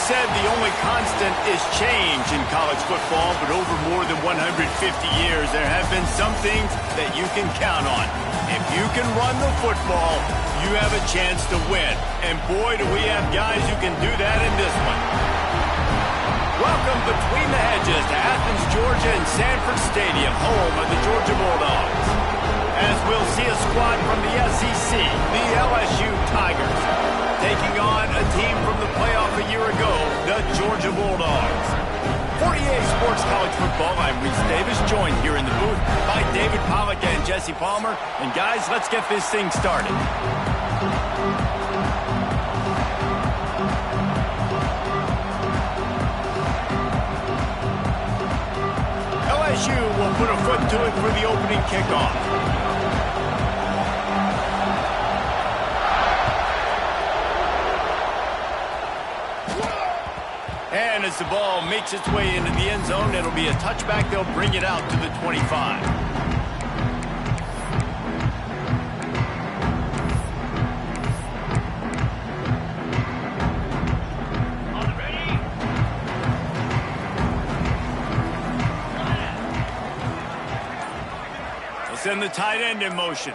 said the only constant is change in college football, but over more than 150 years, there have been some things that you can count on. If you can run the football, you have a chance to win. And boy, do we have guys who can do that in this one. Welcome between the hedges to Athens, Georgia and Sanford Stadium, home of the Georgia Bulldogs. As we'll see a squad from the SEC, the LSU Tigers, taking on a team from the playoff a year ago, the Georgia Bulldogs. 48 Sports College Football, I'm Reese Davis, joined here in the booth by David Pollack and Jesse Palmer. And guys, let's get this thing started. LSU will put a foot to it for the opening kickoff. And as the ball makes its way into the end zone, it'll be a touchback. They'll bring it out to the 25. They'll send the tight end in motion.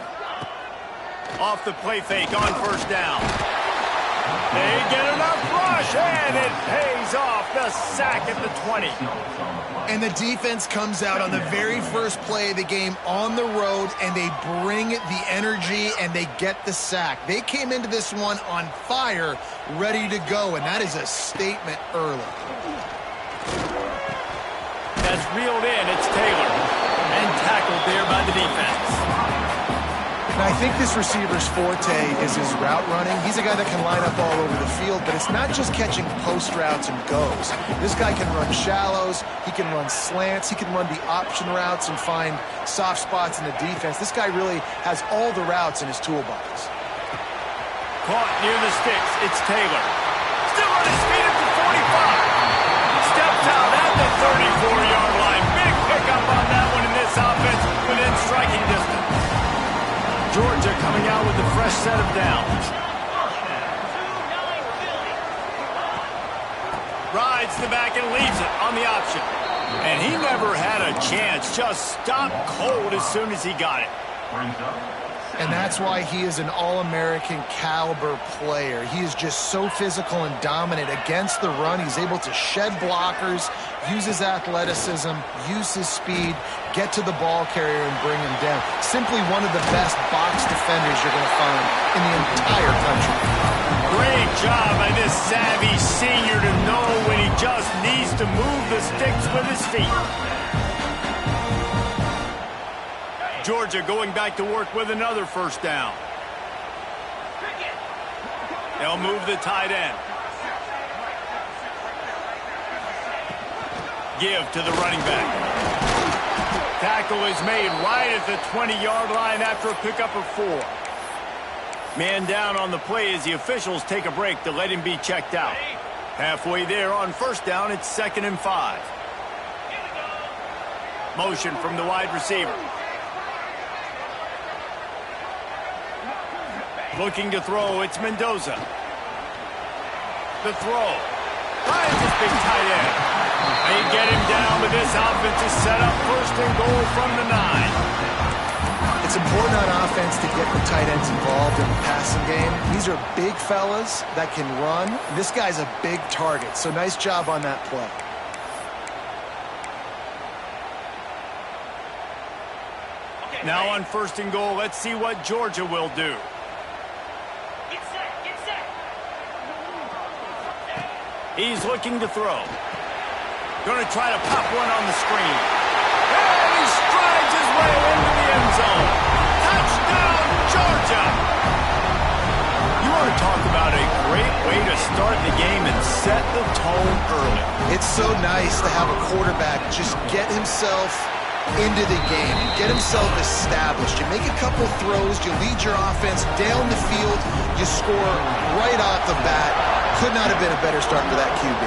Off the play fake on first down. They get enough rush, and it pays off. The sack at the 20. And the defense comes out on the very first play of the game on the road, and they bring the energy, and they get the sack. They came into this one on fire, ready to go, and that is a statement early. That's reeled in. It's Taylor. And tackled there by the defense. And I think this receiver's forte is his route running. He's a guy that can line up all over the field, but it's not just catching post routes and goes. This guy can run shallows, he can run slants, he can run the option routes and find soft spots in the defense. This guy really has all the routes in his toolbox. Caught near the sticks, it's Taylor. Still on his feet at the 45. Steps out at the 34-yard line. Big pickup on that one in this offense within striking distance. Georgia coming out with a fresh set of downs. Rides the back and leaves it on the option. And he never had a chance. Just stopped cold as soon as he got it. And that's why he is an All-American caliber player. He is just so physical and dominant against the run. He's able to shed blockers, use his athleticism, use his speed, get to the ball carrier and bring him down. Simply one of the best box defenders you're going to find in the entire country. Great job by this savvy senior to know when he just needs to move the sticks with his feet. Georgia going back to work with another first down. They'll move the tight end. Give to the running back. Tackle is made right at the 20-yard line after a pickup of 4. Man down on the play as the officials take a break to let him be checked out. Halfway there on first down, it's 2nd and 5. Motion from the wide receiver. Looking to throw, it's Mendoza. The throw. Finds his big tight end. They get him down, but this offense is set up 1st and goal from the 9. It's important on offense to get the tight ends involved in the passing game. These are big fellas that can run. This guy's a big target, so nice job on that play. Now on 1st and goal, let's see what Georgia will do. He's looking to throw. Going to try to pop one on the screen. And he strides his way into the end zone. Touchdown, Georgia! You want to talk about a great way to start the game and set the tone early. It's so nice to have a quarterback just get himself into the game, get himself established. You make a couple throws, you lead your offense down the field, you score right off the bat. Could not have been a better start for that QB.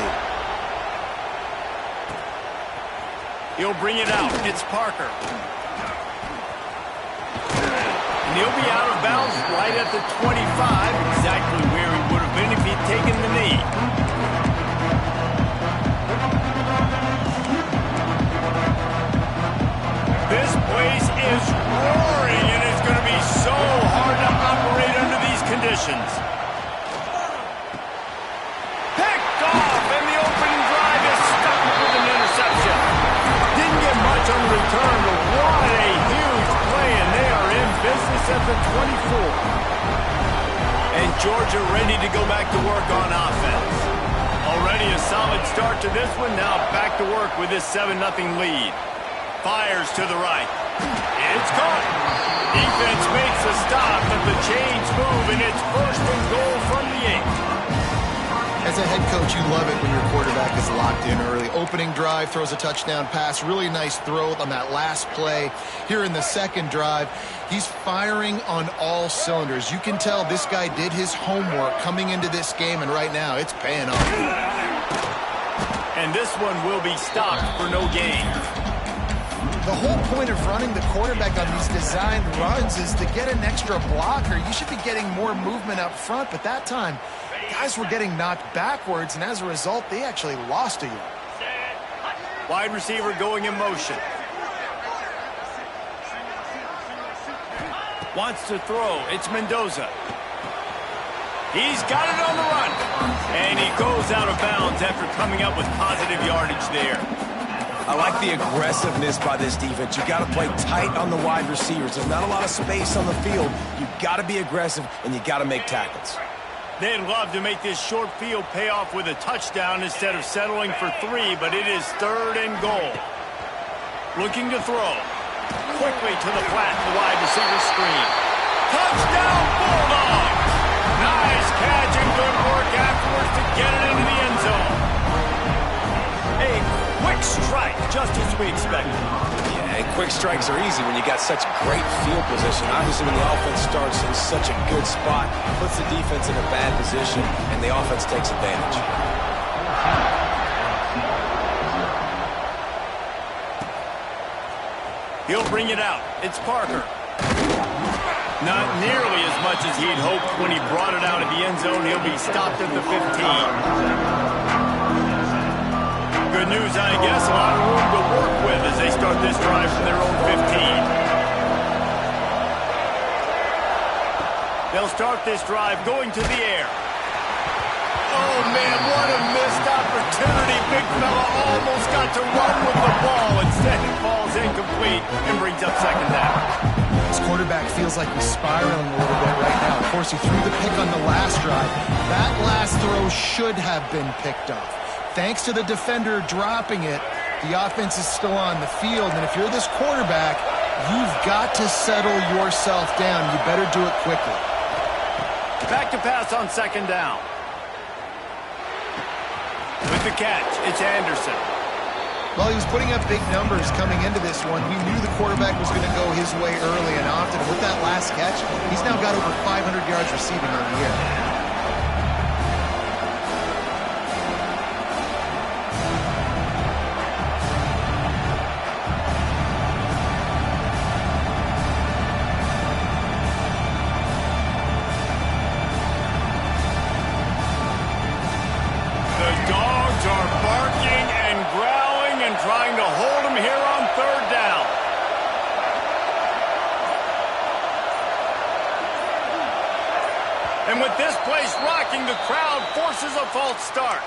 He'll bring it out. It's Parker. And he'll be out of bounds right at the 25, exactly where he would have been if he'd taken the knee. the 24. And Georgia ready to go back to work on offense. Already a solid start to this one. Now back to work with this 7-0 lead. Fires to the right. It's caught. Defense makes a stop, but the chains move, and it's 1st and goal from the 8. As a head coach, you love it when your quarterback is locked in early. Opening drive, throws a touchdown pass. Really nice throw on that last play. Here in the second drive, he's firing on all cylinders. You can tell this guy did his homework coming into this game, and right now it's paying off. And this one will be stopped for no gain. The whole point of running the quarterback on these designed runs is to get an extra blocker. You should be getting more movement up front, but that time, guys were getting knocked backwards, and as a result, they actually lost a yard. Wide receiver going in motion. Wants to throw. It's Mendoza. He's got it on the run. And he goes out of bounds after coming up with positive yardage there. I like the aggressiveness by this defense. You got to play tight on the wide receivers. There's not a lot of space on the field. You got to be aggressive, and you got to make tackles. They'd love to make this short field pay off with a touchdown instead of settling for 3, but it is 3rd and goal. Looking to throw. Quickly to the flat, the wide receiver screen. Touchdown, Bulldogs! Nice catch and good work afterwards to get it into the end zone. A quick strike, just as we expected. Yeah, and quick strikes are easy when you got such great field position. Obviously, when the offense starts in such a good spot, puts the defense in a bad position, and the offense takes advantage. He'll bring it out. It's Parker. Not nearly as much as he'd hoped when he brought it out of the end zone. He'll be stopped at the 15. Good news, I guess. A lot of room to work with as they start this drive from their own 15. They'll start this drive going to the air. Oh, man, what a missed opportunity. Big fella almost got to run with the ball. Instead, it falls incomplete and brings up 2nd down. This quarterback feels like he's spiraling a little bit right now. Of course, he threw the pick on the last drive. That last throw should have been picked off. Thanks to the defender dropping it, the offense is still on the field. And if you're this quarterback, you've got to settle yourself down. You better do it quickly. Back to pass on 2nd down. With the catch, it's Anderson. Well, he was putting up big numbers coming into this one. We knew the quarterback was going to go his way early and often. With that last catch, he's now got over 500 yards receiving on the year. Trying to hold him here on 3rd down. And with this place rocking, the crowd forces a false start.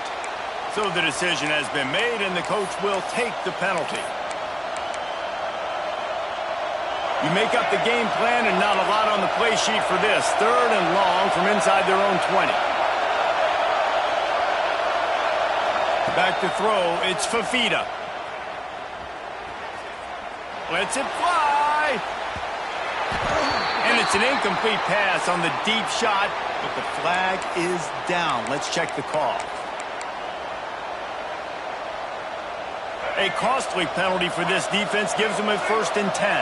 So the decision has been made, and the coach will take the penalty. You make up the game plan, and not a lot on the play sheet for this. 3rd and long from inside their own 20. Back to throw, it's Fafita. Lets it fly. And it's an incomplete pass on the deep shot, but the flag is down. Let's check the call. A costly penalty for this defense gives them a 1st and 10.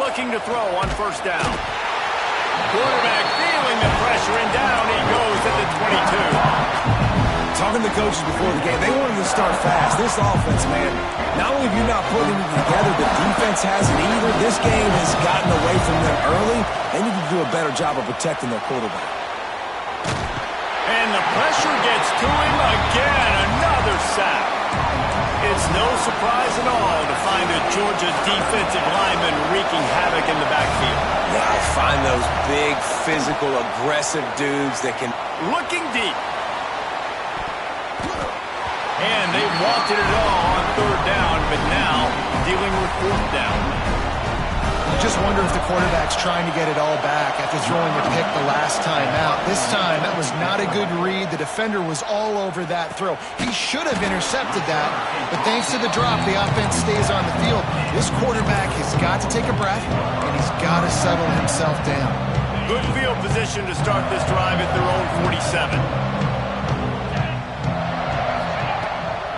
Looking to throw on 1st down. Quarterback feeling the pressure and down he goes at the 22. Talking to coaches before the game, they wanted to start fast. This offense, man, not only have you not put it together, the defense hasn't either. This game has gotten away from them early. They need to do a better job of protecting their quarterback. And the pressure gets to him again. Another sack. It's no surprise at all to find a Georgia defensive lineman wreaking havoc in the backfield. Yeah, find those big, physical, aggressive dudes that can... Looking deep. And they wanted it all on third down, but now dealing with fourth down. You just wonder if the quarterback's trying to get it all back after throwing a pick the last time out. This time, that was not a good read. The defender was all over that throw. He should have intercepted that, but thanks to the drop, the offense stays on the field. This quarterback has got to take a breath, and he's got to settle himself down. Good field position to start this drive at their own 47.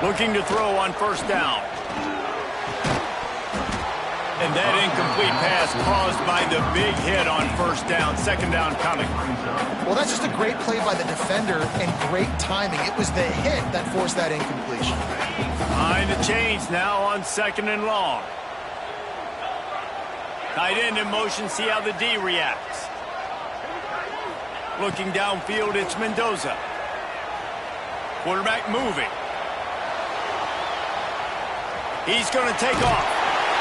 Looking to throw on first down. And that incomplete pass caused by the big hit on first down. Second down coming. Well, that's just a great play by the defender and great timing. It was the hit that forced that incompletion. Behind the chains now on second and long. Tight end in motion, see how the D reacts. Looking downfield, it's Mendoza. Quarterback moving. He's going to take off.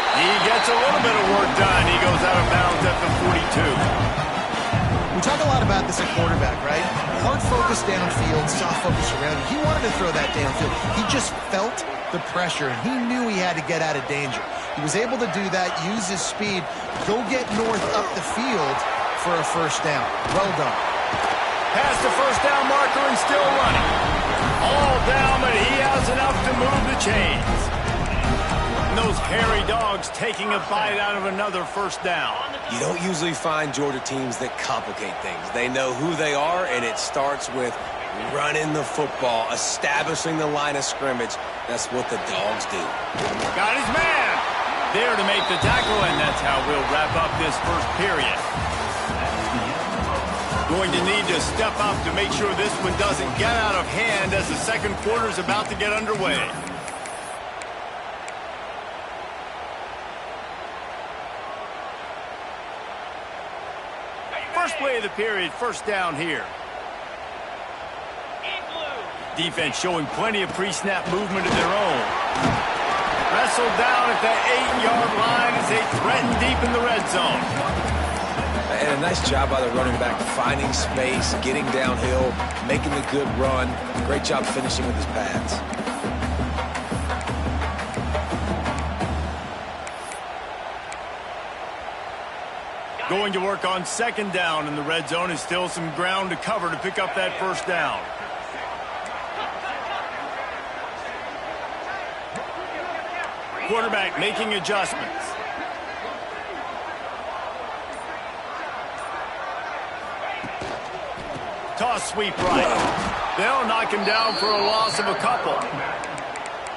He gets a little bit of work done. He goes out of bounds at the 42. We talk a lot about this at quarterback, right? Hard focus downfield, soft focus around. He wanted to throw that downfield. He just felt the pressure, and he knew he had to get out of danger. He was able to do that, use his speed, go get north up the field for a first down. Well done. Past the first down marker and still running. All down, but he has enough to move the chains. Those hairy dogs taking a bite out of another first down. You don't usually find Georgia teams that complicate things. They know who they are, and it starts with running the football, establishing the line of scrimmage. That's what the dogs do. Got his man there to make the tackle, and that's how we'll wrap up this first period. Going to need to step up to make sure this one doesn't get out of hand as the second quarter is about to get underway. First play of the period, first down here. Defense showing plenty of pre-snap movement of their own. Wrestled down at the 8-yard line as they threaten deep in the red zone. And a nice job by the running back, finding space, getting downhill, making the good run. Great job finishing with his pads. Going to work on second down in the red zone. Is still some ground to cover to pick up that first down. Quarterback making adjustments. Toss sweep right. They'll knock him down for a loss of a couple.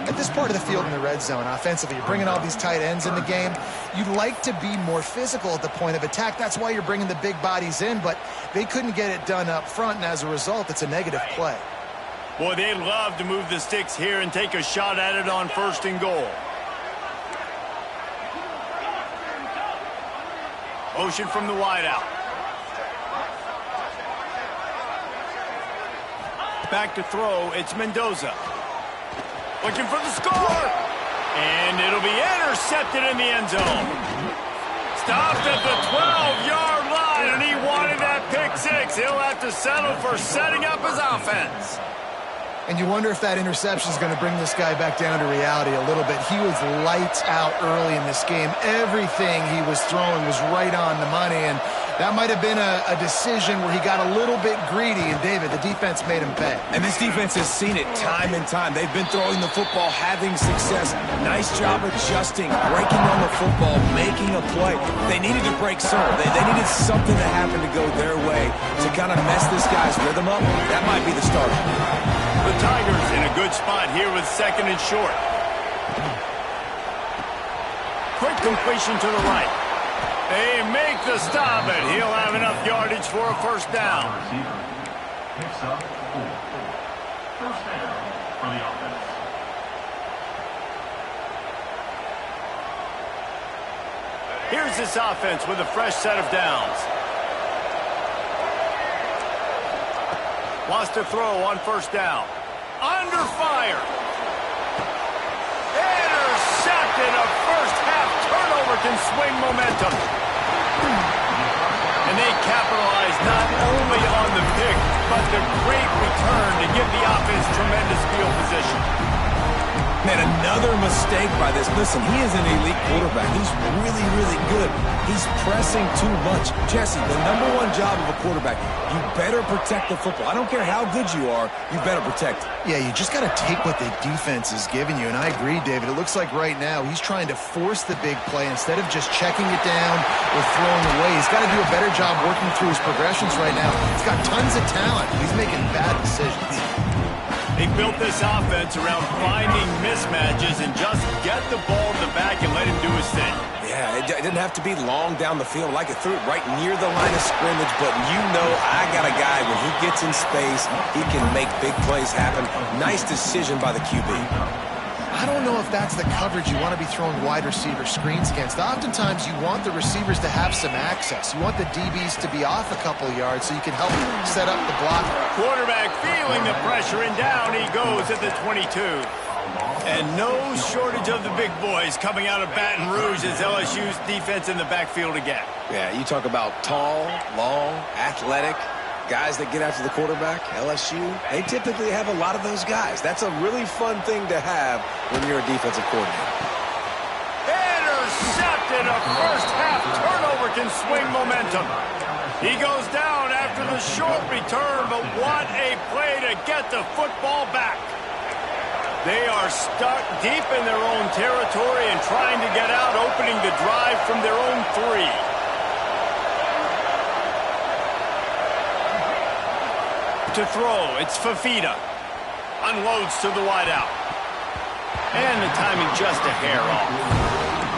At this part of the field in the red zone, offensively, you're bringing all these tight ends in the game. You'd like to be more physical at the point of attack. That's why you're bringing the big bodies in, but they couldn't get it done up front, and as a result, it's a negative play. Boy, they'd love to move the sticks here and take a shot at it on first and goal. Motion from the wideout. Back to throw, it's Mendoza. Looking for the score. And it'll be intercepted in the end zone. Stopped at the 12-yard line, and he wanted that pick six. He'll have to settle for setting up his offense. And you wonder if that interception is going to bring this guy back down to reality a little bit. He was lights out early in this game. Everything he was throwing was right on the money, and that might have been a decision where he got a little bit greedy, and David, the defense made him pay. And this defense has seen it time and time. They've been throwing the football, having success. Nice job adjusting, breaking on the football, making a play. They needed to break serve. They needed something to happen to go their way to kind of mess this guy's rhythm up. That might be the start. The Tigers in a good spot here with second and short. Quick completion to the right. They make the stop, and he'll have enough yardage for a first down. Picks up 4. First down for the offense. Here's this offense with a fresh set of downs. Wants to throw on first down. Under fire. Intercepted. A first half turnover can swing momentum. And they capitalize not only on the pick, but the great return to give the offense tremendous field position. Man, another mistake by this. Listen, he is an elite quarterback. He's really, really good. He's pressing too much. Jesse, the #1 job of a quarterback, you better protect the football. I don't care how good you are, you better protect it. Yeah, you just got to take what the defense is giving you. And I agree, David. It looks like right now he's trying to force the big play instead of just checking it down or throwing away. He's got to do a better job working through his progressions right now. He's got tons of talent. He's making bad decisions. He built this offense around finding mismatches and just get the ball in the back and let him do his thing. Yeah, it didn't have to be long down the field. Like it threw it right near the line of scrimmage, but you know I got a guy, when he gets in space, he can make big plays happen. Nice decision by the QB. I don't know if that's the coverage you want to be throwing wide receiver screens against. Oftentimes, you want the receivers to have some access. You want the DBs to be off a couple of yards so you can help set up the block. Quarterback feeling the pressure, and down he goes at the 22. And no shortage of the big boys coming out of Baton Rouge as LSU's defense in the backfield again. Yeah, you talk about tall, long, athletic guys that get after the quarterback. LSU, they typically have a lot of those guys. That's a really fun thing to have when you're a defensive coordinator. Intercepted. A first-half turnover can swing momentum. He goes down after the short return, but what a play to get the football back. They are stuck deep in their own territory and trying to get out, opening the drive from their own 3. To throw, it's Fafita. Unloads to the wideout. And the timing just a hair off.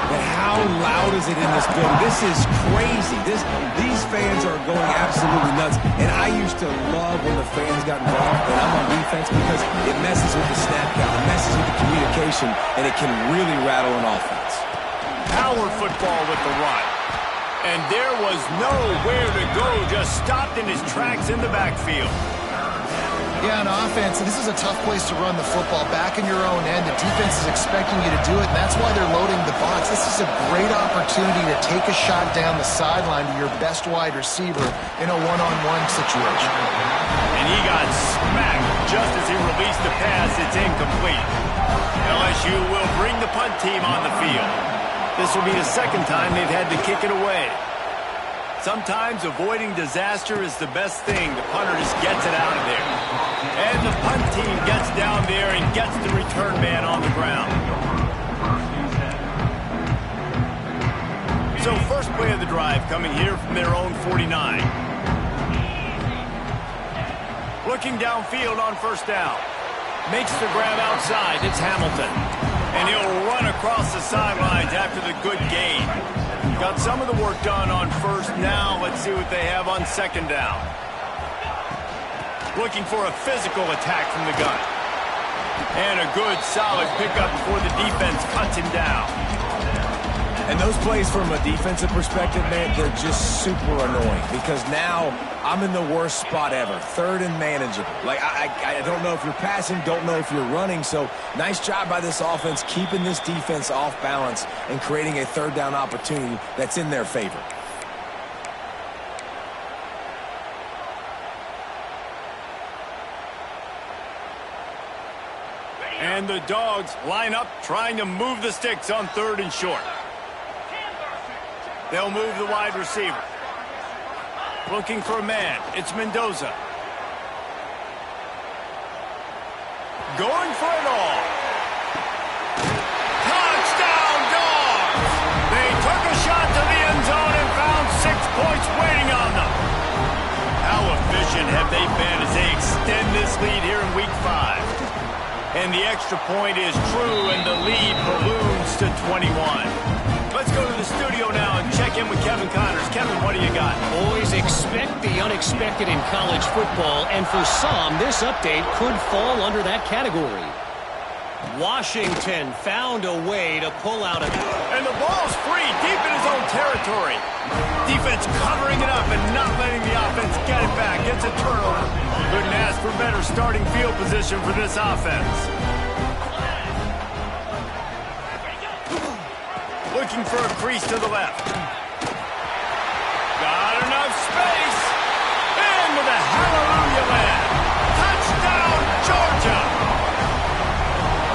But how loud is it in this building? This is crazy. These fans are going absolutely nuts. And I used to love when the fans got involved, and I'm on defense, because it messes with the snap count, it messes with the communication, and it can really rattle an offense. Power football with the run. And there was nowhere to go, just stopped in his tracks in the backfield. Yeah, on offense, this is a tough place to run the football. Back in your own end, the defense is expecting you to do it, and that's why they're loading the box. This is a great opportunity to take a shot down the sideline to your best wide receiver in a one-on-one situation. And he got smacked just as he released the pass. It's incomplete. LSU will bring the punt team on the field. This will be the second time they've had to kick it away. Sometimes avoiding disaster is the best thing. The punter just gets it out of there. And the punt team gets down there and gets the return man on the ground. So first play of the drive coming here from their own 49. Looking downfield on first down. Makes the grab outside. It's Hamilton. And he'll run across the sidelines after the good gain. Got some of the work done on first. Now let's see what they have on second down. Looking for a physical attack from the gun. And a good, solid pickup before the defense cuts him down. And those plays from a defensive perspective, man, they're just super annoying, because now I'm in the worst spot ever. Third and manageable. Like, I don't know if you're passing, don't know if you're running. So nice job by this offense keeping this defense off balance and creating a third down opportunity that's in their favor. And the Dogs line up trying to move the sticks on third and short. They'll move the wide receiver. Looking for a man. It's Mendoza. Going for it all. Touchdown, Dogs! They took a shot to the end zone and found 6 points waiting on them. How efficient have they been as they extend this lead here in Week 5? And the extra point is true, and the lead balloons to 21. Let's go to the studio now and check in with Kevin Connors. Kevin, what do you got? Boys, expect the unexpected in college football, and for some, this update could fall under that category. Washington found a way to pull out And the ball's free deep in his own territory. Defense covering it up and not letting the offense get it back. Gets a turnover. Couldn't ask for better starting field position for this offense. Looking for a crease to the left. Got enough space. Into the hallelujah land. Touchdown, Georgia.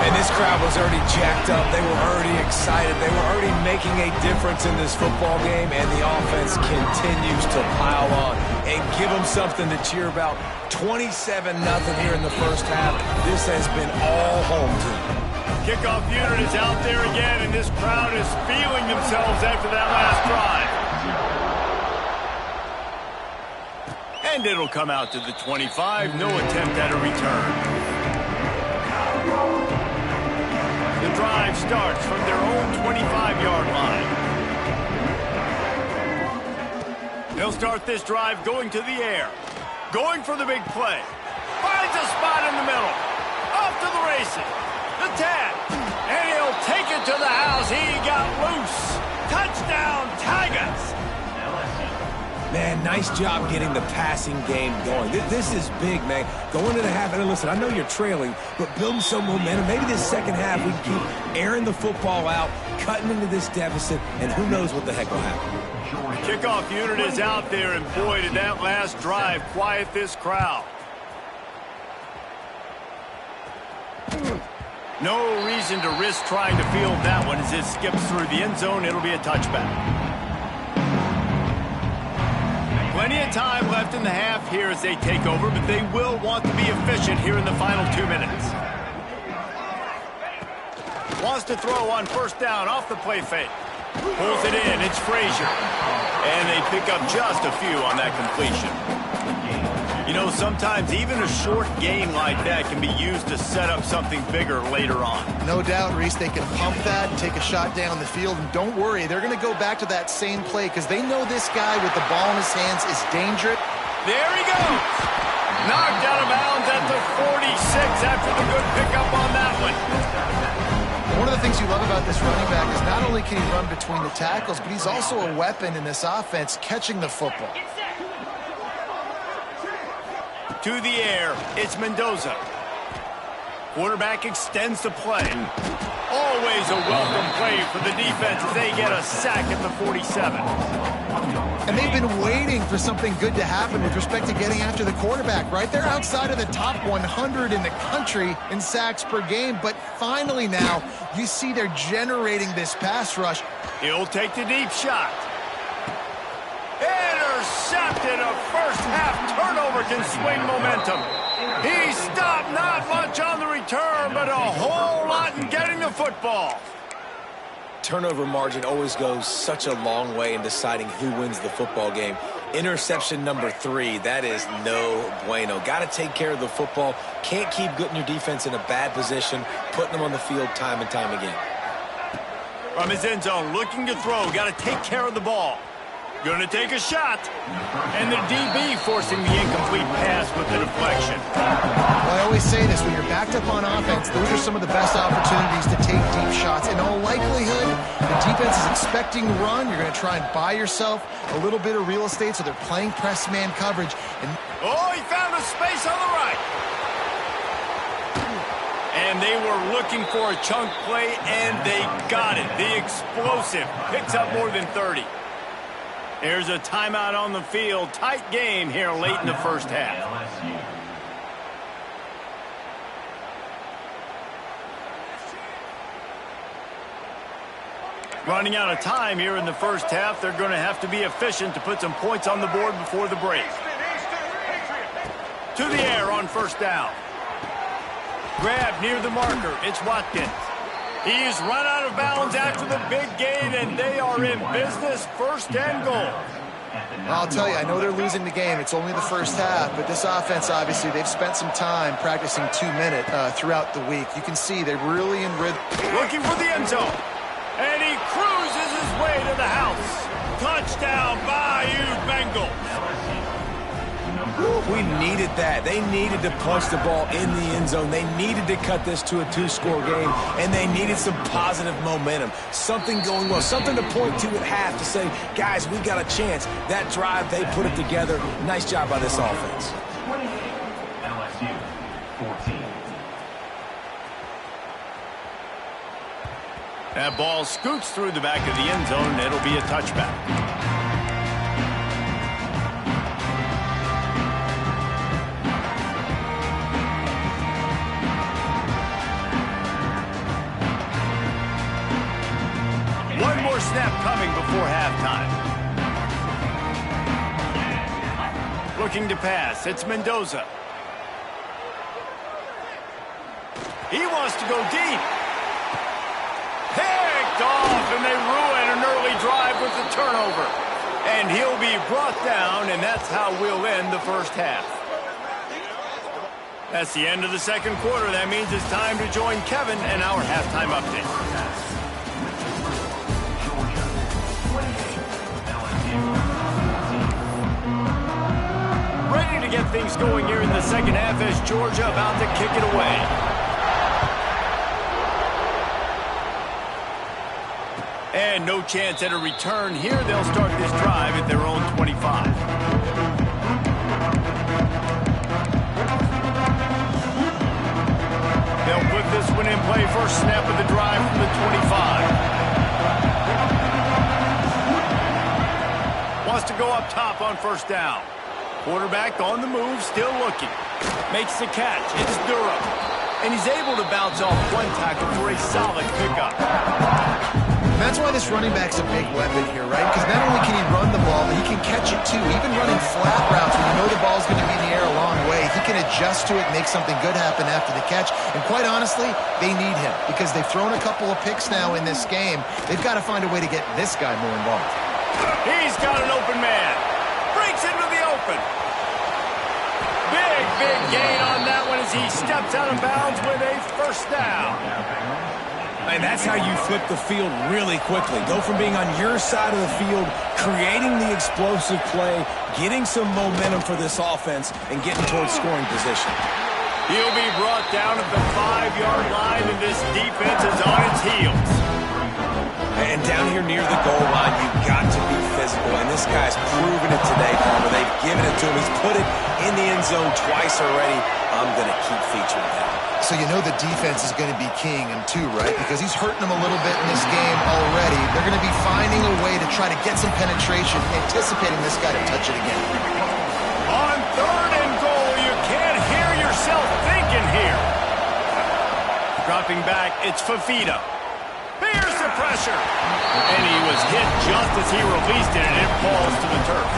And this crowd was already jacked up. They were already excited. They were already making a difference in this football game, and the offense continues to pile on and give them something to cheer about. 27-0 here in the first half. This has been all home team. Kickoff unit is out there again, and this crowd is feeling themselves after that last drive. And it'll come out to the 25. No attempt at a return. The drive starts from their own 25-yard line. They'll start this drive going to the air. Going for the big play. Finds a spot in the middle. Off to the races. The tap. And he'll take it to the house. He got loose. Touchdown, Tigers. Man, nice job getting the passing game going. This is big, man. Going into the half, and listen, I know you're trailing, but building some momentum. Maybe this second half we can keep airing the football out, cutting into this deficit, and who knows what the heck will happen. Kickoff unit is out there, and boy, did that last drive quiet this crowd. No reason to risk trying to field that one as it skips through the end zone. It'll be a touchback. Plenty of time left in the half here as they take over, but they will want to be efficient here in the final 2 minutes. Wants to throw on first down off the play fake. Pulls it in. It's Frazier. And they pick up just a few on that completion. You know, sometimes even a short gain like that can be used to set up something bigger later on. No doubt, Reese, they can pump that and take a shot down the field. And don't worry, they're going to go back to that same play because they know this guy with the ball in his hands is dangerous. There he goes. Knocked out of bounds at the 46 after the good pickup on that one. One of the things you love about this running back is not only can he run between the tackles, but he's also a weapon in this offense catching the football. To the air, it's Mendoza. Quarterback extends the play. Always a welcome play for the defense as they get a sack at the 47. And they've been waiting for something good to happen with respect to getting after the quarterback, right? They're outside of the top 100 in the country in sacks per game, but finally now you see they're generating this pass rush. He'll take the deep shot. Intercepted. A first half turnover can swing momentum. He stopped not much on the return, but a whole lot in getting the football. Turnover margin always goes such a long way in deciding who wins the football game. Interception number 3, that is no bueno. Got to take care of the football. Can't keep putting your defense in a bad position, putting them on the field time and time again. From his end zone, looking to throw. Got to take care of the ball. Going to take a shot. And the DB forcing the incomplete pass with the deflection. Well, I always say this, when you're backed up on offense, those are some of the best opportunities to take deep shots. In all likelihood, the defense is expecting run. You're going to try and buy yourself a little bit of real estate, so they're playing press man coverage. And oh, he found a space on the right. And they were looking for a chunk play, and they got it. The explosive picks up more than 30. There's a timeout on the field. Tight game here late in the first half. Running out of time here in the first half. They're going to have to be efficient to put some points on the board before the break. To the air on first down. Grab near the marker. It's Watkins. He's run out of bounds after the big gain, and they are in business. First and goal. Well, I'll tell you, I know they're losing the game. It's only the first half, but this offense, obviously, they've spent some time practicing 2-minute throughout the week. You can see they're really in rhythm. Looking for the end zone. And he cruises his way to the house. Touchdown, Bayou Bengals. We needed that. They needed to punch the ball in the end zone. They needed to cut this to a 2-score game, and they needed some positive momentum. Something going well, something to point to at half to say, guys, we got a chance. That drive, they put it together. Nice job by this offense. 20, LSU 14. That ball scoots through the back of the end zone, and it'll be a touchback. Looking to pass. It's Mendoza. He wants to go deep. Picked off, and they ruin an early drive with the turnover. And he'll be brought down, and that's how we'll end the first half. That's the end of the second quarter. That means it's time to join Kevin and our halftime update. Ready to get things going here in the second half as Georgia about to kick it away. And no chance at a return here. They'll start this drive at their own 25. They'll put this one in play. First snap of the drive from the 25. Wants to go up top on first down. Quarterback on the move, still looking. Makes the catch. It's Durham. And he's able to bounce off one tackle for a solid pickup. And that's why this running back's a big weapon here, right? Because not only can he run the ball, but he can catch it too. Even running flat routes when you know the ball's going to be in the air a long way, he can adjust to it and make something good happen after the catch. And quite honestly, they need him because they've thrown a couple of picks now in this game. They've got to find a way to get this guy more involved. He's got an open man. Breaks into the open. Big gain on that one as he steps out of bounds with a first down. And that's how you flip the field really quickly. Go from being on your side of the field, creating the explosive play, getting some momentum for this offense, and getting towards scoring position. He'll be brought down at the 5-yard line, and this defense is on its heels. And down here near the goal line, you've got to be physical. And this guy's proven it today, Palmer. They've given it to him. He's put it in the end zone twice already. I'm going to keep featuring that. So you know the defense is going to be keying him too, right? Because he's hurting them a little bit in this game already. They're going to be finding a way to try to get some penetration, anticipating this guy to touch it again. On third and goal, you can't hear yourself thinking here. Dropping back, it's Fafita. Bears the pressure. And he was hit just as he released it, and it falls to the turf.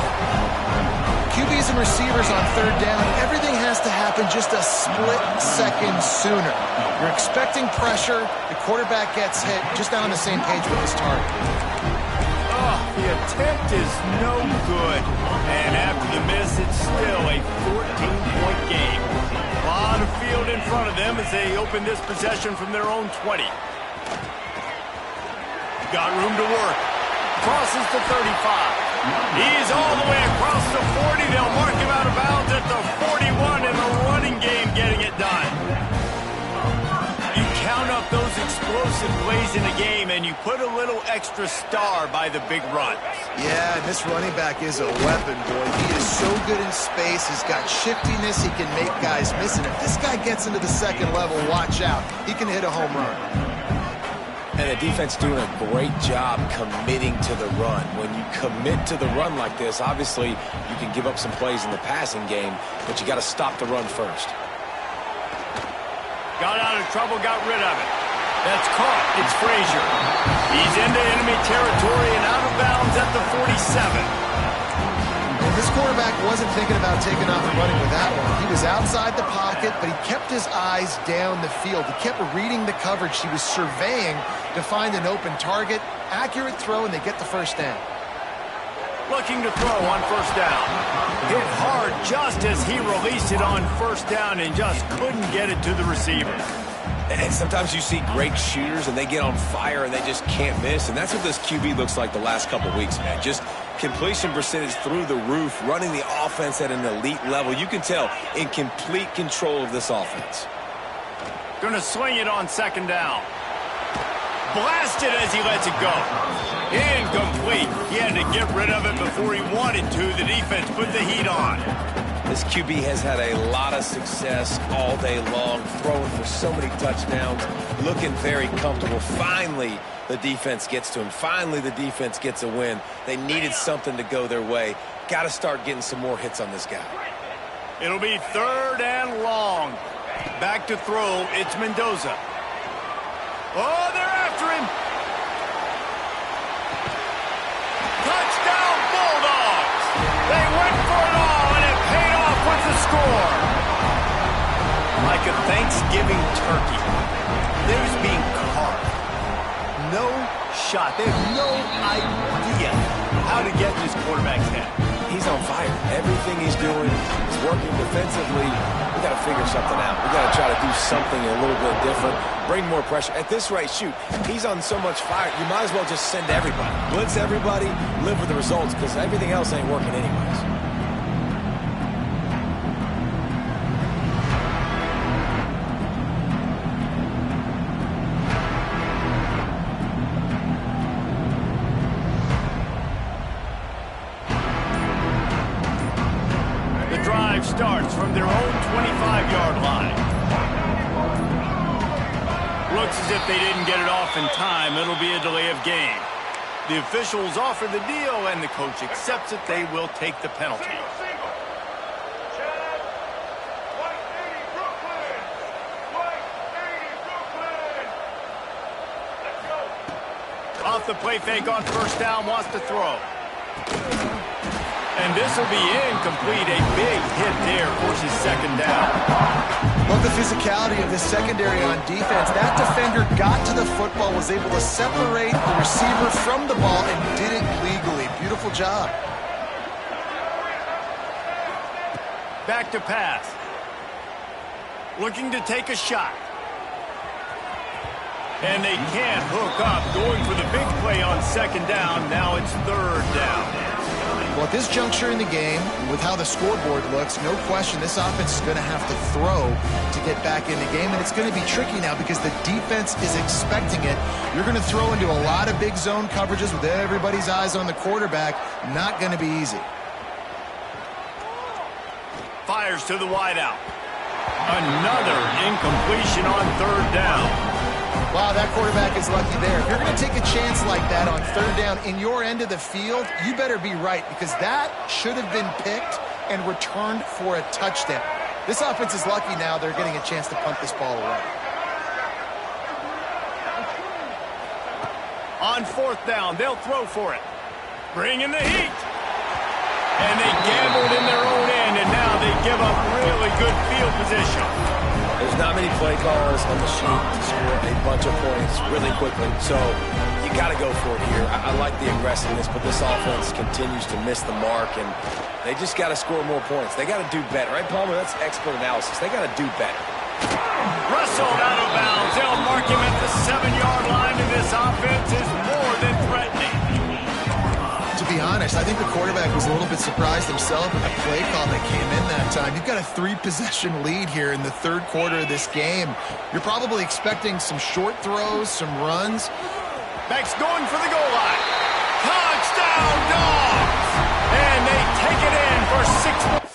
QBs and receivers on third down, everything has to happen just a split second sooner. You're expecting pressure, the quarterback gets hit, just not on the same page with his target. Oh, the attempt is no good. And after the miss, it's still a 14-point game. A lot of field in front of them as they open this possession from their own 20. Got room to work. Crosses the 35. He's all the way across the 40. They'll mark him out of bounds at the 41 in the running game, getting it done. You count up those explosive plays in a game, and you put a little extra star by the big runs. Yeah, and this running back is a weapon, boy. He is so good in space. He's got shiftiness. He can make guys miss. And if this guy gets into the second level, watch out. He can hit a home run. And the defense doing a great job committing to the run. When you commit to the run like this, obviously you can give up some plays in the passing game, but you got to stop the run first. Got out of trouble, got rid of it. That's caught. It's Frazier. He's into enemy territory and out of bounds at the 47. And this quarterback wasn't thinking about taking off and running with that one. He was outside the pocket, but he kept his eyes down the field. He kept reading the coverage. He was surveying to find an open target. Accurate throw, and they get the first down. Looking to throw on first down. Hit hard just as he released it on first down and just couldn't get it to the receiver. And sometimes you see great shooters and they get on fire and they just can't miss. And that's what this QB looks like the last couple weeks, man. Just completion percentage through the roof, running the offense at an elite level. You can tell in complete control of this offense. Gonna swing it on second down. Blasted as he lets it go. Incomplete. He had to get rid of it before he wanted to. The defense put the heat on. This QB has had a lot of success all day long, throwing for so many touchdowns, looking very comfortable. Finally, the defense gets to him. Finally, the defense gets a win. They needed something to go their way. Got to start getting some more hits on this guy. It'll be third and long. Back to throw. It's Mendoza. Oh, they're after him. Touchdown, Bulldogs. They went for it all, and it paid score. Like a Thanksgiving turkey. There's being carved. No shot. They have no idea how to get in this quarterback's head. He's on fire. Everything he's doing is working defensively. We got to figure something out. We got to try to do something a little bit different. Bring more pressure. At this rate, shoot, he's on so much fire. You might as well just send everybody. Blitz everybody, live with the results, because everything else ain't working anyways. Starts from their own 25-yard line. Looks as if they didn't get it off in time. It'll be a delay of game. The officials offer the deal, and the coach accepts it. They will take the penalty. Off the play fake on first down, wants to throw. And this will be incomplete. A big hit there, forces second down. Love the physicality of this secondary on defense. That defender got to the football, was able to separate the receiver from the ball, and did it legally. Beautiful job. Back to pass. Looking to take a shot. And they can't hook up. Going for the big play on second down. Now it's third down. Well, at this juncture in the game, with how the scoreboard looks, no question this offense is going to have to throw to get back in the game, and it's going to be tricky now because the defense is expecting it. You're going to throw into a lot of big zone coverages with everybody's eyes on the quarterback. Not going to be easy. Fires to the wideout. Another incompletion on third down. Wow, that quarterback is lucky there. If you're going to take a chance like that on third down in your end of the field, you better be right, because that should have been picked and returned for a touchdown. This offense is lucky now they're getting a chance to punt this ball away. On fourth down, they'll throw for it. Bring in the heat. And they gambled in their own end, and now they give up really good field position. There's not many play calls on the sheet to score a bunch of points really quickly, so you got to go for it here. I like the aggressiveness, but this offense continues to miss the mark, and they just got to score more points. They got to do better, right, Palmer? That's expert analysis. They got to do better. Wrestled out of bounds. They'll mark him at the 7-yard line, and this offense is more than threatening. To be honest, I think the quarterback was a little bit surprised himself at the play call that came in that time. You've got a 3-possession lead here in the third quarter of this game. You're probably expecting some short throws, some runs. Beck's going for the goal line. Touchdown, Dogs! And they take it in for 6 points.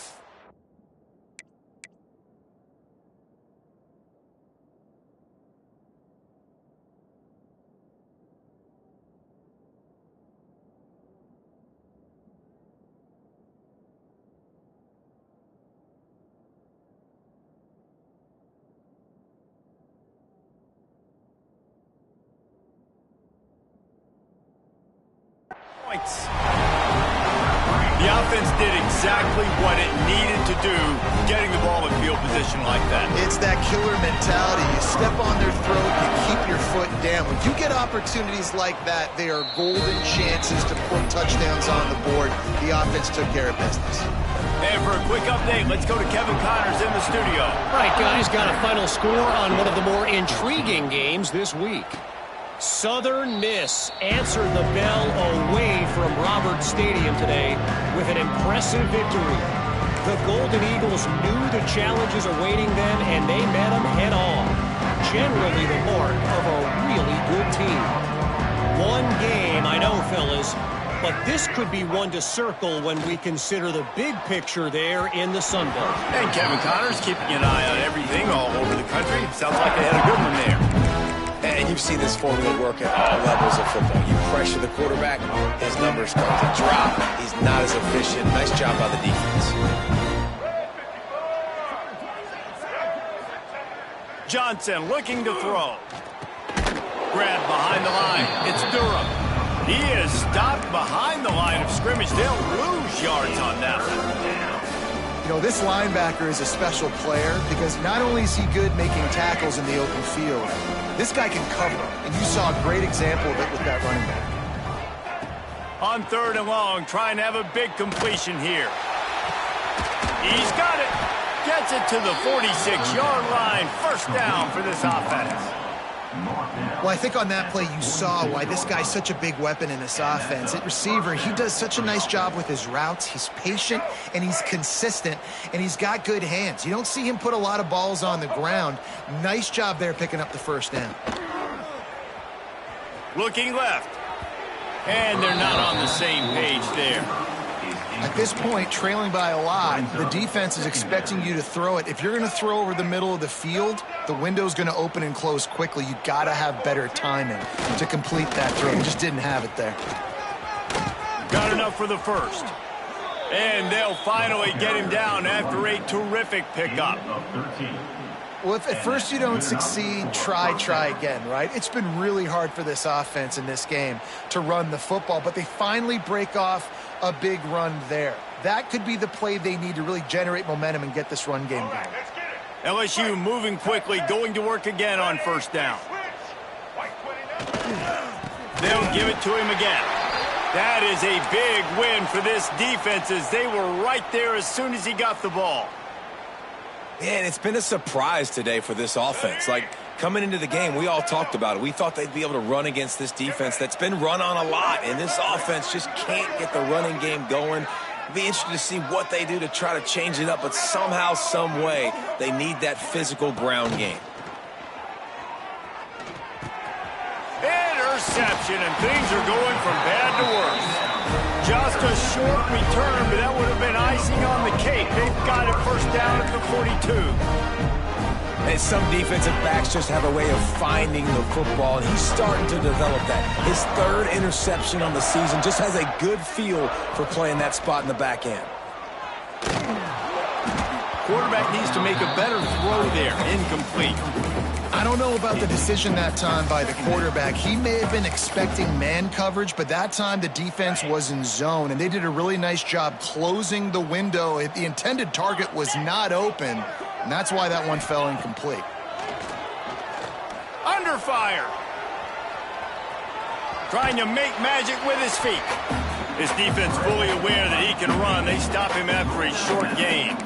The offense did exactly what it needed to do, getting the ball in field position like that. It's that killer mentality. You step on their throat, you keep your foot down. When you get opportunities like that, they are golden chances to put touchdowns on the board. The offense took care of business. And for a quick update, let's go to Kevin Connors in the studio. All right, guys, got a final score on one of the more intriguing games this week. Southern Miss answered the bell away from Roberts Stadium today with an impressive victory. The Golden Eagles knew the challenges awaiting them, and they met them head-on. Generally the mark of a really good team. One game, I know, fellas, but this could be one to circle when we consider the big picture there in the Sun Belt. And Kevin Connors keeping an eye on everything all over the country. Sounds like they had a good one there. And you've seen this formula work at all levels of football. You pressure the quarterback, his numbers start to drop. He's not as efficient. Nice job by the defense. Johnson looking to throw. Grabbed behind the line. It's Durham. He is stopped behind the line of scrimmage. They'll lose yards on that one. You know, this linebacker is a special player because not only is he good making tackles in the open field, this guy can cover, and you saw a great example of it with that running back. On 3rd and long, trying to have a big completion here. He's got it. Gets it to the 46-yard line. First down for this offense. Well, I think on that play you saw why this guy's such a big weapon in this offense. At receiver, he does such a nice job with his routes. He's patient, and he's consistent, and he's got good hands. You don't see him put a lot of balls on the ground. Nice job there picking up the first down. Looking left. And they're not on the same page there. At this point, trailing by a lot, the defense is expecting you to throw it. If you're going to throw over the middle of the field, the window's going to open and close quickly. You've got to have better timing to complete that throw. You just didn't have it there. Got enough for the first. And they'll finally get him down after a terrific pickup. Well, if at first you don't succeed, try again, right? It's been really hard for this offense in this game to run the football, but they finally break off a big run there. That could be the play they need to really generate momentum and get this run game going. LSU moving quickly, going to work again on first down. They'll give it to him again. That is a big win for this defense as they were right there as soon as he got the ball. Man, it's been a surprise today for this offense. Like, coming into the game, we all talked about it. We thought they'd be able to run against this defense that's been run on a lot, and this offense just can't get the running game going. It'll be interesting to see what they do to try to change it up, but somehow, some way, they need that physical ground game. Interception, and things are going from bad to worse. Just a short return, but that would have been icing on the cake. They've got it first down at the 42. And some defensive backs just have a way of finding the football, and he's starting to develop that. His 3rd interception on the season, just has a good feel for playing that spot in the back end. Quarterback needs to make a better throw there. Incomplete. I don't know about the decision that time by the quarterback. He may have been expecting man coverage, but that time the defense was in zone, and they did a really nice job closing the window. The intended target was not open, and that's why that one fell incomplete. Under fire. Trying to make magic with his feet. His defense fully aware that he can run. They stop him after a short gain.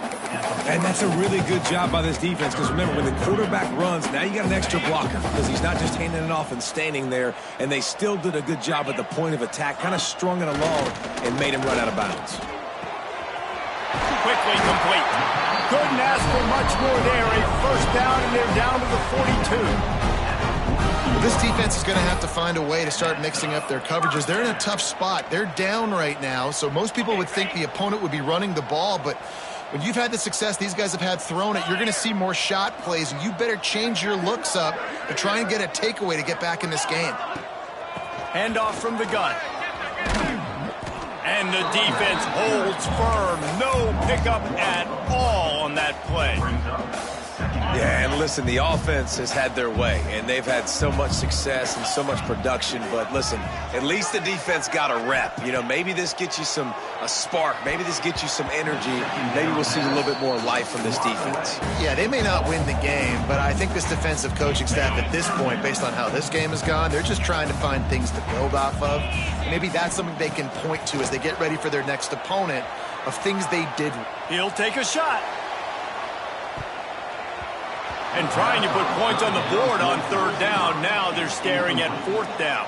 And that's a really good job by this defense because, remember, when the quarterback runs, now you got an extra blocker because he's not just handing it off and standing there, and they still did a good job at the point of attack, kind of strung it along and made him run out of bounds. Quickly complete. Couldn't ask for much more there. A first down, and they're down to the 42. Well, this defense is going to have to find a way to start mixing up their coverages. They're in a tough spot. They're down right now, so most people would think the opponent would be running the ball, but when you've had the success these guys have had throwing it, you're going to see more shot plays, and you better change your looks up to try and get a takeaway to get back in this game. Handoff from the gun. And the defense holds firm. No pickup at all on that play. Yeah, and listen, the offense has had their way, and they've had so much success and so much production. But listen, at least the defense got a rep. You know, maybe this gets you a spark. Maybe this gets you some energy. Maybe we'll see a little bit more life from this defense. Yeah, they may not win the game, but I think this defensive coaching staff at this point, based on how this game has gone, they're just trying to find things to build off of. Maybe that's something they can point to as they get ready for their next opponent of things they did. He'll take a shot. And trying to put points on the board on 3rd down. Now they're staring at 4th down.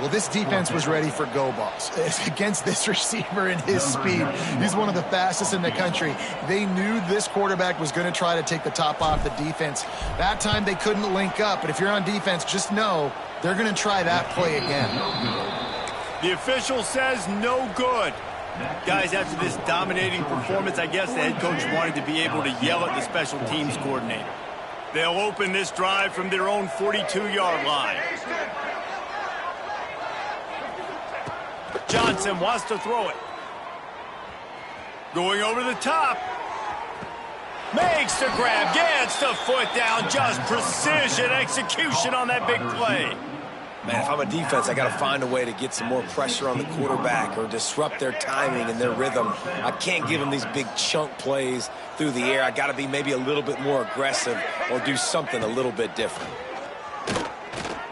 Well, this defense was ready for go balls. Against this receiver and his speed, he's one of the fastest in the country. They knew this quarterback was going to try to take the top off the defense. That time they couldn't link up, but if you're on defense, just know they're going to try that play again. The official says no good. Guys, after this dominating performance, I guess the head coach wanted to be able to yell at the special teams coordinator. They'll open this drive from their own 42-yard line. Johnson wants to throw it. Going over the top. Makes the grab, gets the foot down, just precision execution on that big play. Man, if I'm a defense, I got to find a way to get some more pressure on the quarterback or disrupt their timing and their rhythm. I can't give them these big chunk plays through the air. I got to be maybe a little bit more aggressive or do something a little bit different.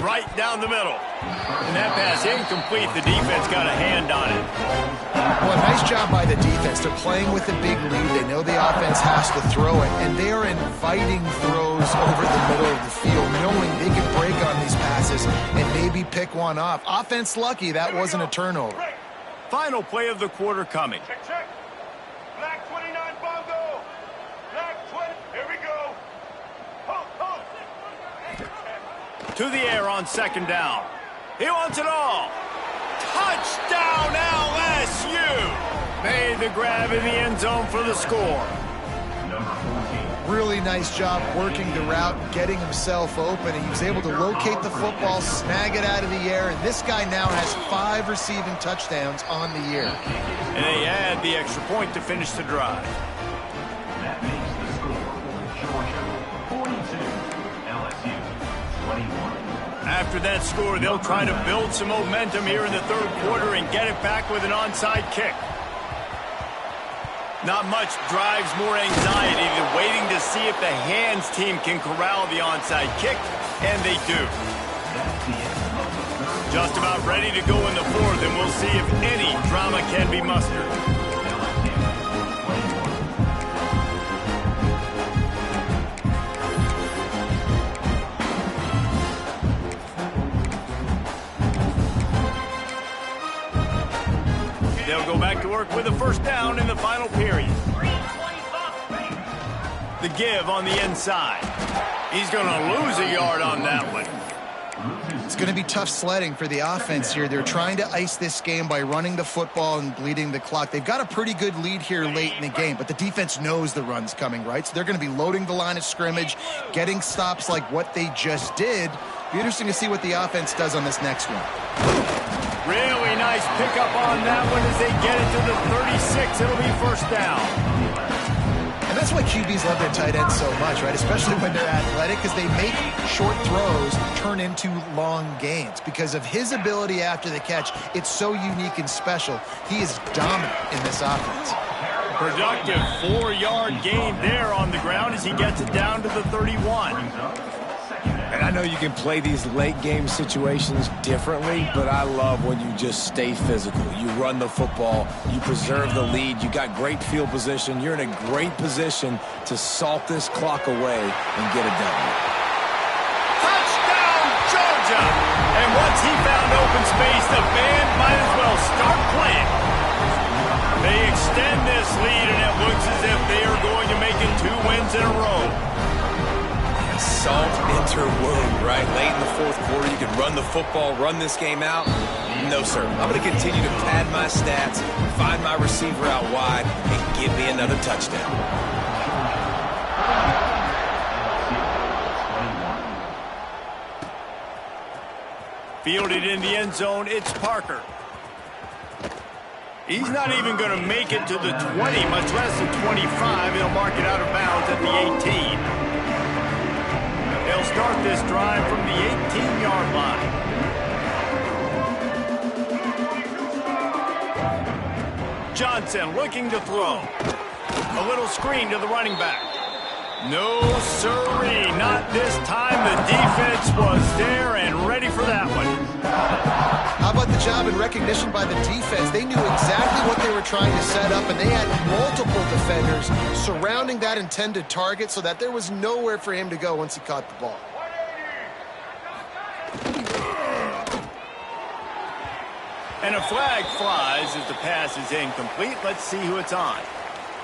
Right down the middle. And that pass incomplete. The defense got a hand on it. Well, nice job by the defense. They're playing with a big lead. They know the offense has to throw it, and they are inviting throws over the middle of the field, knowing they can break on these passes and maybe pick one off. Offense lucky that wasn't a turnover. Final play of the quarter coming. Check, check. Black 29 bongo. Black 20. Here we go. Ho, ho. To the air on second down. He wants it all. Touchdown LSU! Made the grab in the end zone for the score. Number 14. Really nice job working the route, getting himself open, and he was able to locate the football, snag it out of the air, and this guy now has 5 receiving touchdowns on the year. And they add the extra point to finish the drive. That makes the score Georgia 42, LSU 21. After that score, they'll try to build some momentum here in the third quarter and get it back with an onside kick. Not much drives more anxiety than waiting to see if the hands team can corral the onside kick, and they do. Just about ready to go in the fourth, and we'll see if any drama can be mustered. They'll go back to work with a first down in the final period. The give on the inside. He's going to lose a yard on that one. It's going to be tough sledding for the offense here. They're trying to ice this game by running the football and bleeding the clock. They've got a pretty good lead here late in the game, but the defense knows the run's coming, right? So they're going to be loading the line of scrimmage, getting stops like what they just did. Be interesting to see what the offense does on this next one. Really nice pickup on that one as they get it to the 36. It'll be first down. And that's why QBs love their tight ends so much, right? Especially when they're athletic, because they make short throws turn into long gains. Because of his ability after the catch, it's so unique and special. He is dominant in this offense. Productive 4-yard gain there on the ground as he gets it down to the 31. And I know you can play these late game situations differently, but I love when you just stay physical. You run the football, you preserve the lead, you got great field position, you're in a great position to salt this clock away and get it done. Touchdown, Georgia! And once he found open space, the band might as well start playing. They extend this lead, and it looks as if they are going to make it 2 wins in a row. Salt into wound, right? Late in the fourth quarter, you can run the football, run this game out. No, sir. I'm going to continue to pad my stats, find my receiver out wide, and give me another touchdown. Fielded in the end zone, it's Parker. He's not even going to make it to the 20, much less the 25. He'll mark it out of bounds at the 18. They'll start this drive from the 18-yard line. Johnson looking to throw. A little screen to the running back. No, sirree, not this time. The defense was there and ready for that one. How about the job and recognition by the defense? They knew exactly what they were trying to set up, and they had multiple defenders surrounding that intended target so that there was nowhere for him to go once he caught the ball. And a flag flies as the pass is incomplete. Let's see who it's on.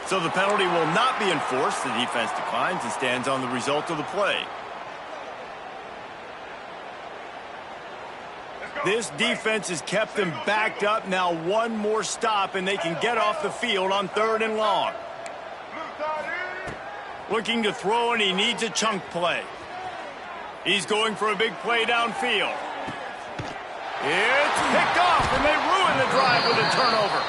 So the penalty will not be enforced. The defense declines and stands on the result of the play. This defense has kept them backed up. Now one more stop and they can get off the field on 3rd and long. Looking to throw, and he needs a chunk play. He's going for a big play downfield. It's picked off, and they ruin the drive with a turnover.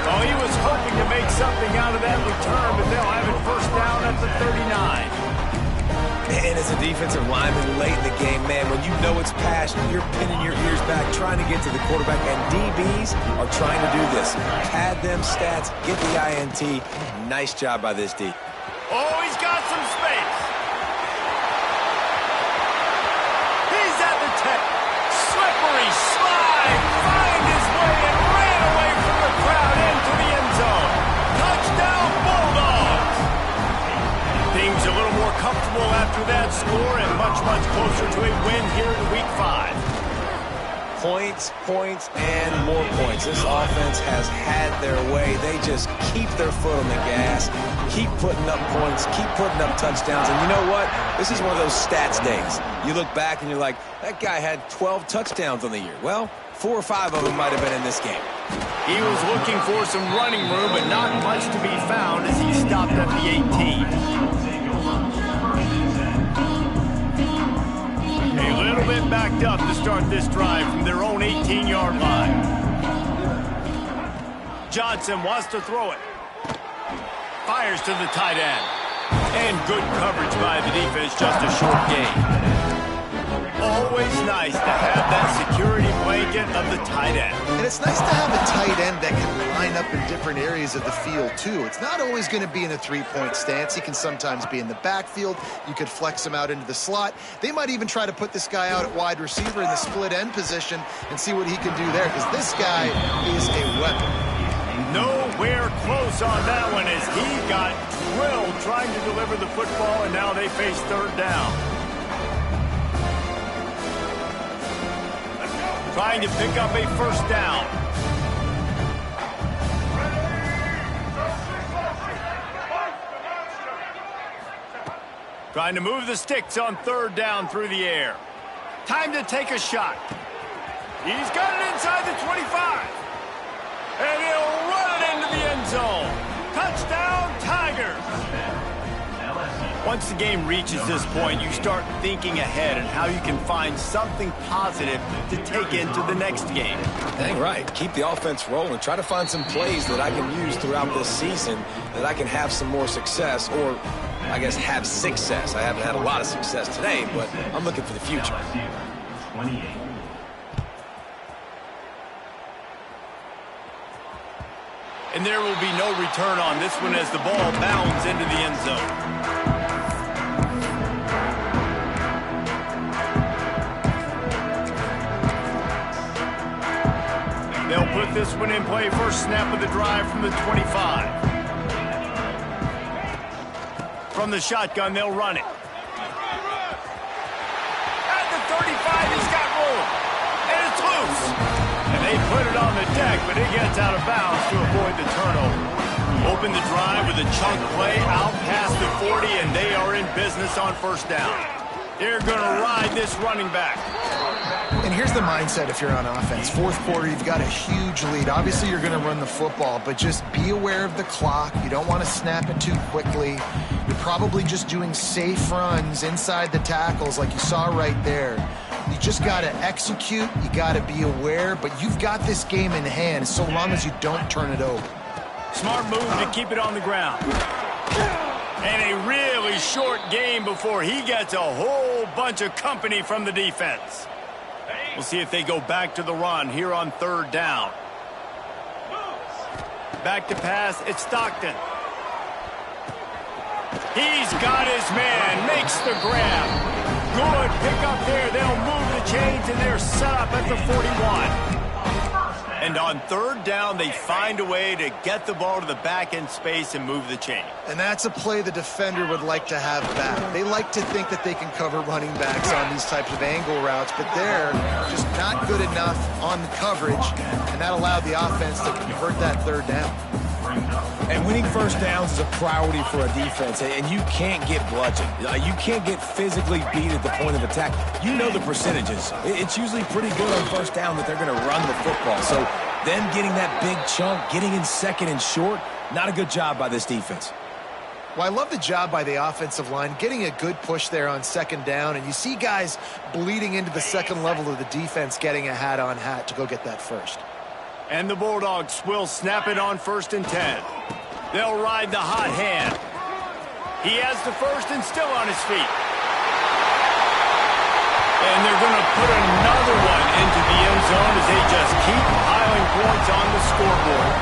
Oh, he was hoping to make something out of that return, but they'll have it first down at the 39. And As a defensive lineman late in the game, man, when you know it's passion, you're pinning your ears back, trying to get to the quarterback, and DBs are trying to do this. Pad them stats, get the INT. Nice job by this D. Oh, he's got some space. He's at the 10. Slippery slide. Find his way and ran away from the crowd into the end zone. Touchdown, Bulldogs. Things a little more comfortable after that score and much, much closer to a win here in Week 5. Points, points, and more points. This offense has had their way. They just keep their foot on the gas, keep putting up points, keep putting up touchdowns. And you know what? This is one of those stats days. You look back and you're like, that guy had 12 touchdowns on the year. Well, 4 or 5 of them might have been in this game. He was looking for some running room, but not much to be found as he stopped at the 18. A little bit backed up to start this drive from their own 18-yard line. Johnson wants to throw it. Fires to the tight end. And good coverage by the defense, just a short gain. Always nice to have that security blanket of the tight end. And it's nice to have a tight end that can line up in different areas of the field, too. It's not always going to be in a three-point stance. He can sometimes be in the backfield. You could flex him out into the slot. They might even try to put this guy out at wide receiver in the split end position and see what he can do there, because this guy is a weapon. Nowhere close on that one as he got drilled trying to deliver the football, and now they face third down. Trying to pick up a first down. Trying to move the sticks on third down through the air. Time to take a shot. He's got it inside the 25. And he'll run it into the end zone. Touchdown, Tigers. Once the game reaches this point, you start thinking ahead and how you can find something positive to take into the next game. Dang right. Keep the offense rolling. Try to find some plays that I can use throughout this season that I can have some more success, or I guess have success. I haven't had a lot of success today, but I'm looking for the future. And there will be no return on this one as the ball bounds into the end zone. They'll put this one in play first snap of the drive from the 25. From the shotgun, they'll run it. At the 35, he's got room. And it's loose. And they put it on the deck, but it gets out of bounds to avoid the turnover. Open the drive with a chunk play out past the 40, and they are in business on first down. They're going to ride this running back. And here's the mindset if you're on offense. Fourth quarter, you've got a huge lead. Obviously, you're going to run the football, but just be aware of the clock. You don't want to snap it too quickly. You're probably just doing safe runs inside the tackles like you saw right there. You just got to execute. You got to be aware, but you've got this game in hand so long as you don't turn it over. Smart move to keep it on the ground. And a really short game before he gets a whole bunch of company from the defense. We'll see if they go back to the run here on third down. Back to pass, it's Stockton. He's got his man, makes the grab. Good pick up there. They'll move the chains, and they're set up at the 41. And on third down, they find a way to get the ball to the back end space and move the chain. And that's a play the defender would like to have back. They like to think that they can cover running backs on these types of angle routes, but they're just not good enough on the coverage, and that allowed the offense to convert that third down. And winning first downs is a priority for a defense, and you can't get bludgeoned. You can't get physically beat at the point of attack. You know the percentages. It's usually pretty good on first down that they're going to run the football. So them getting that big chunk, getting in second and short, not a good job by this defense. Well, I love the job by the offensive line, getting a good push there on second down, and you see guys bleeding into the second level of the defense, getting a hat-on-hat to go get that first. And the Bulldogs will snap it on 1st and 10. They'll ride the hot hand. He has the first and still on his feet. And they're going to put another one into the end zone as they just keep piling points on the scoreboard.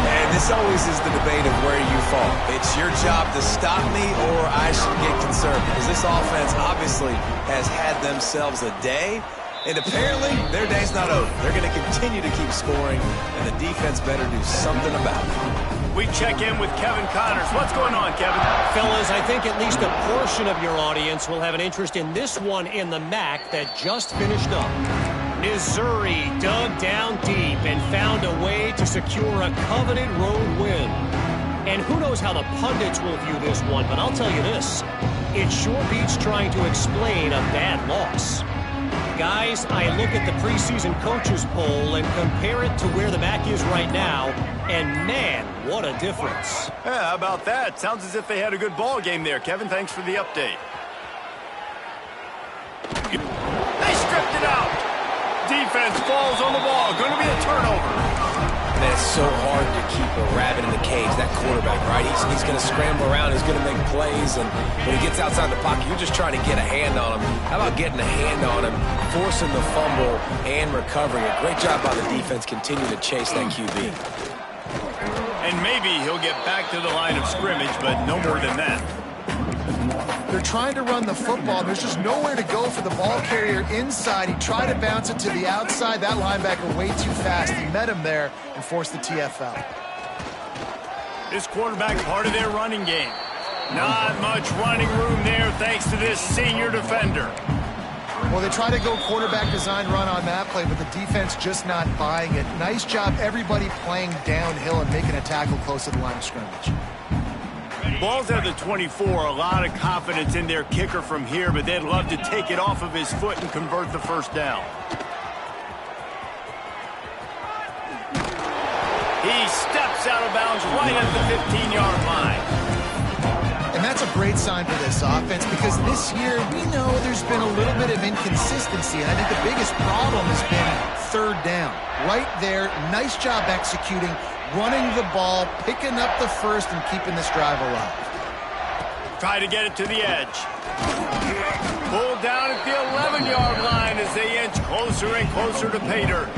And this always is the debate of where you fall. It's your job to stop me or I should get concerned, because this offense obviously has had themselves a day, and apparently their day's not over. They're going to continue to keep scoring, and the defense better do something about it. We check in with Kevin Connors. What's going on, Kevin? Fellas, I think at least a portion of your audience will have an interest in this one in the MAC that just finished up. Missouri dug down deep and found a way to secure a coveted road win. And who knows how the pundits will view this one, but I'll tell you this. It sure beats trying to explain a bad loss. Guys, I look at the preseason coaches poll and compare it to where the MAC is right now, and man, what a difference. Yeah, how about that? Sounds as if they had a good ball game there, Kevin. Thanks for the update. They stripped it out. Defense falls on the ball. Going to be a turnover. Man, it's so hard to keep a rabbit in the cage, that quarterback, right? He's going to scramble around. He's going to make plays, and when he gets outside the pocket, you're just trying to get a hand on him. How about getting a hand on him, forcing the fumble, and recovering it? Great job by the defense, continue to chase that QB. And maybe he'll get back to the line of scrimmage, but no more than that. They're trying to run the football. There's just nowhere to go for the ball carrier inside. He tried to bounce it to the outside. That linebacker way too fast. He met him there and forced the TFL. This quarterback part of their running game. Not much running room there thanks to this senior defender. Well, they try to go quarterback design run on that play, but the defense just not buying it. Nice job, everybody playing downhill and making a tackle close to the line of scrimmage. Ball's at the 24. A lot of confidence in their kicker from here, but they'd love to take it off of his foot and convert the first down. He steps out of bounds right at the 15-yard line. And that's a great sign for this offense, because this year we know there's been a little bit of inconsistency, and I think the biggest problem has been third down. Right there, nice job executing, running the ball, picking up the first, and keeping this drive alive. Try to get it to the edge. Pulled down at the 11-yard line as they inch closer and closer to pay dirt.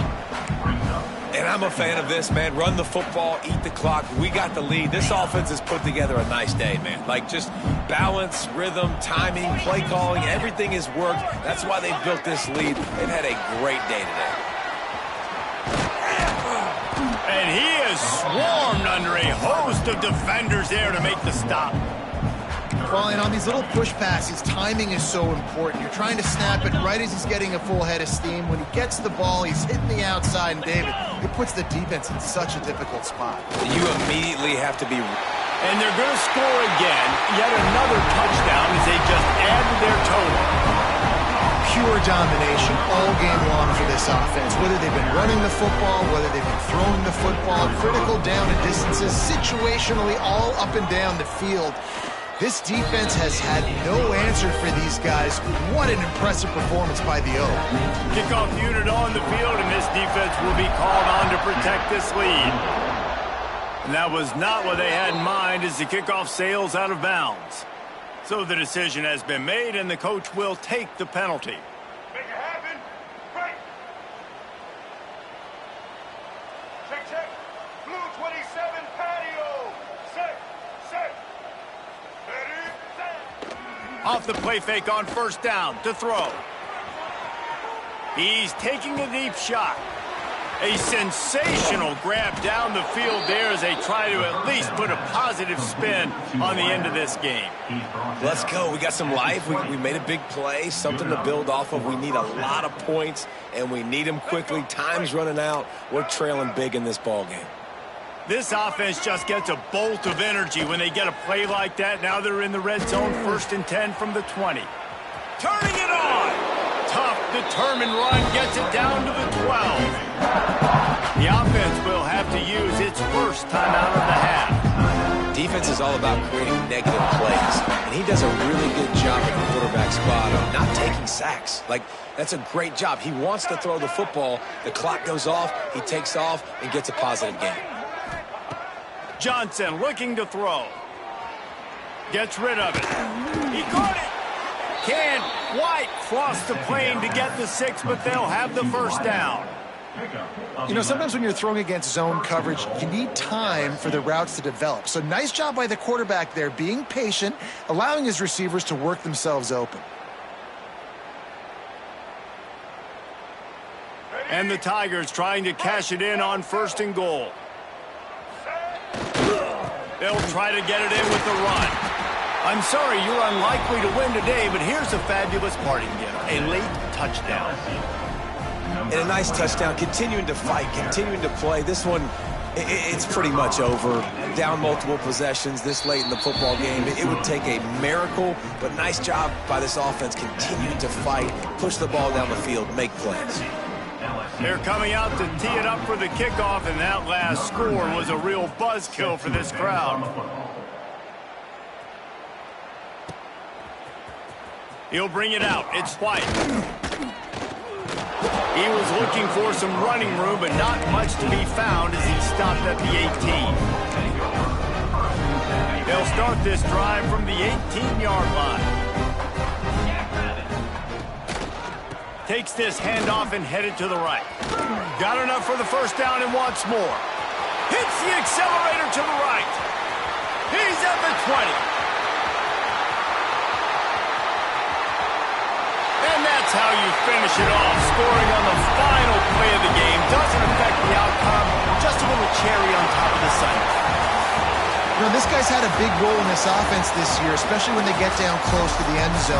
And I'm a fan of this, man. Run the football, eat the clock. We got the lead. This offense has put together a nice day, man. Like, just balance, rhythm, timing, play calling, everything has worked. That's why they've built this lead. They've had a great day today. And he is swarmed under a host of defenders there to make the stop. Well, and on these little push passes, timing is so important. You're trying to snap it right as he's getting a full head of steam. When he gets the ball, he's hitting the outside, and David, it puts the defense in such a difficult spot. You immediately have to be... And they're going to score again. Yet another touchdown as they just add to their total. Pure domination all game long for this offense. Whether they've been running the football, whether they've been throwing the football, critical down and distances, situationally all up and down the field. This defense has had no answer for these guys. What an impressive performance by the O. Kickoff unit on the field, and this defense will be called on to protect this lead. And that was not what they had in mind as the kickoff sails out of bounds. So the decision has been made, and the coach will take the penalty. Make it happen. Right. Check, check. Blue 27 patio. Set. Ready, set. Off the play fake on first down to throw. He's taking a deep shot. A sensational grab down the field there as they try to at least put a positive spin on the end of this game. Let's go. We got some life. We made a big play, something to build off of. We need a lot of points, and we need them quickly. Time's running out. We're trailing big in this ball game. This offense just gets a bolt of energy when they get a play like that. Now they're in the red zone, 1st and 10 from the 20. Turning it on. Tough, determined run gets it down to the 12. The offense will have to use its first timeout of the half. Defense is all about creating negative plays, and he does a really good job at the quarterback spot of not taking sacks. Like, that's a great job. He wants to throw the football. The clock goes off. He takes off and gets a positive gain. Johnson looking to throw. Gets rid of it. He caught it. Can't quite cross the plane to get the 6, but they'll have the first down. You know, sometimes when you're throwing against zone coverage, you need time for the routes to develop. So nice job by the quarterback there, being patient, allowing his receivers to work themselves open. And the Tigers trying to cash it in on 1st and goal. They'll try to get it in with the run. I'm sorry you're unlikely to win today, but here's a fabulous parting gift, a late touchdown. And a nice touchdown, continuing to fight, continuing to play. This one, it's pretty much over. Down multiple possessions this late in the football game. It would take a miracle, but nice job by this offense continuing to fight, push the ball down the field, make plays. They're coming out to tee it up for the kickoff, and that last score was a real buzzkill for this crowd. He'll bring it out. It's White. He was looking for some running room, but not much to be found as he stopped at the 18. They'll start this drive from the 18-yard line. Takes this handoff and headed to the right. Got enough for the first down and wants more. Hits the accelerator to the right. He's at the 20. And that's how you finish it off. Scoring on the final play of the game doesn't affect the outcome. Just a little cherry on top of the sundae. You know, this guy's had a big role in this offense this year, especially when they get down close to the end zone.